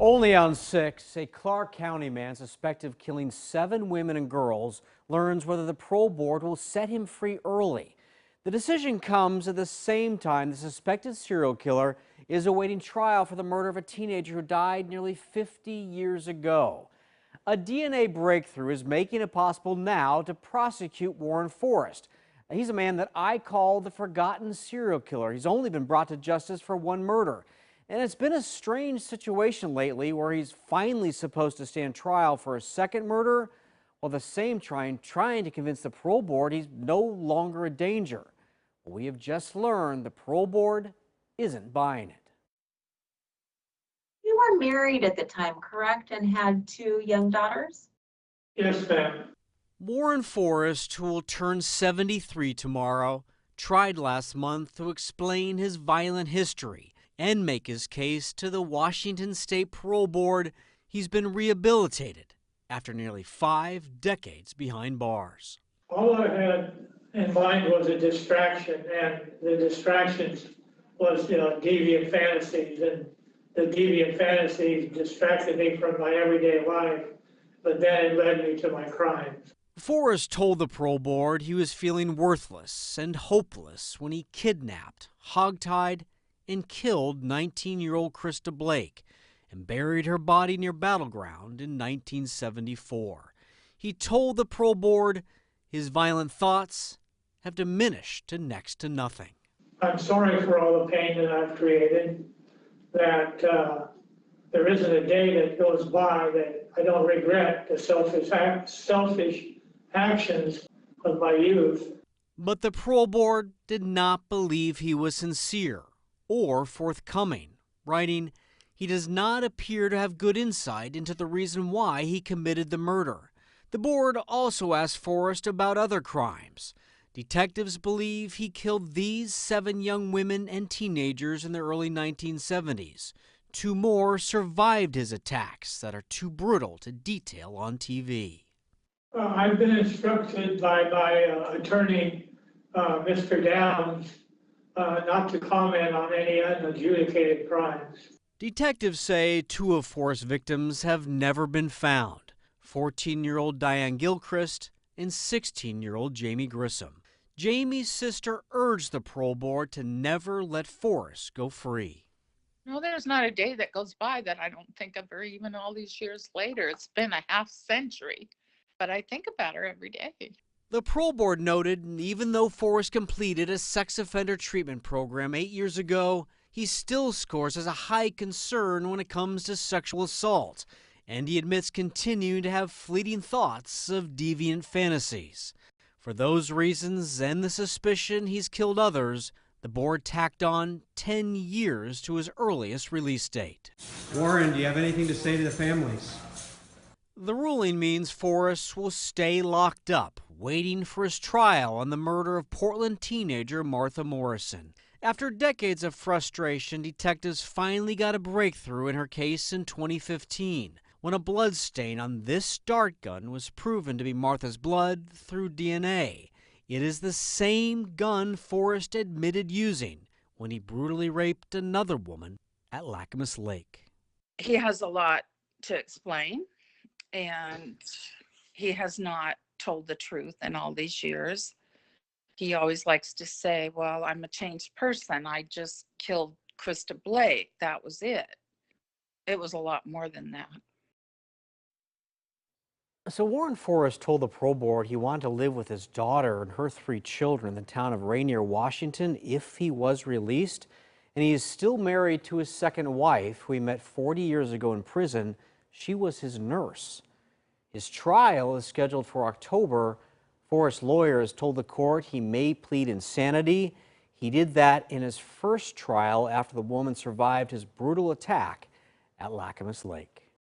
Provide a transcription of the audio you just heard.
Only on 6, a Clark County man suspected of killing 7 women and girls learns whether the parole board will set him free early. The decision comes at the same time the suspected serial killer is awaiting trial for the murder of a teenager who died nearly 50 years ago. A DNA breakthrough is making it possible now to prosecute Warren Forrest. He's a man that I call the forgotten serial killer. He's only been brought to justice for 1 murder. And it's been a strange situation lately where he's finally supposed to stand trial for a 2nd murder, while the same trying to convince the parole board he's no longer a danger. We have just learned the parole board isn't buying it. You were married at the time, correct, and had 2 young daughters? Yes, ma'am. Warren Forrest, who will turn 73 tomorrow, tried last month to explain his violent history and make his case to the Washington State Parole Board. He's been rehabilitated after nearly 5 decades behind bars. All I had in mind was a distraction, and the distractions was, deviant fantasies, and the deviant fantasies distracted me from my everyday life, but then it led me to my crimes. Forrest told the parole board he was feeling worthless and hopeless when he kidnapped, hogtied, and killed 19-year-old Krista Blake and buried her body near Battleground in 1974. He told the parole board his violent thoughts have diminished to next to nothing. I'm sorry for all the pain that I've created, that there isn't a day that goes by that I don't regret the selfish actions of my youth. But the parole board did not believe he was sincere or forthcoming, writing, "He does not appear to have good insight into the reason why he committed the murder." The board also asked Forrest about other crimes. Detectives believe he killed these 7 young women and teenagers in the early 1970s. 2 more survived his attacks that are too brutal to detail on TV. I've been instructed by my attorney, Mr. Downs, not to comment on any unadjudicated crimes. Detectives say 2 of Forrest's victims have never been found: 14-year-old Diane Gilchrist and 16-year-old Jamie Grissom. Jamie's sister urged the parole board to never let Forrest go free. No, there's not a day that goes by that I don't think of her, even all these years later. It's been a half century, but I think about her every day. The parole board noted even though Forrest completed a sex offender treatment program 8 years ago, he still scores as a high concern when it comes to sexual assault, and he admits continuing to have fleeting thoughts of deviant fantasies. For those reasons and the suspicion he's killed others, the board tacked on 10 years to his earliest release date. Warren, do you have anything to say to the families? The ruling means Forrest will stay locked up, waiting for his trial on the murder of Portland teenager Martha Morrison. After decades of frustration, detectives finally got a breakthrough in her case in 2015, when a blood stain on this dart gun was proven to be Martha's blood through DNA. It is the same gun Forrest admitted using when he brutally raped another woman at Lacamas Lake. He has a lot to explain, and he has not told the truth in all these years. He always likes to say, well, I'm a changed person. I just killed Krista Blake. That was it. It was a lot more than that. So Warren Forrest told the parole board he wanted to live with his daughter and her 3 children in the town of Rainier, Washington, if he was released. And he is still married to his 2nd wife, who he met 40 years ago in prison. She was his nurse. His trial is scheduled for October. Forrest's lawyers told the court he may plead insanity. He did that in his first trial after the woman survived his brutal attack at Lacamas Lake.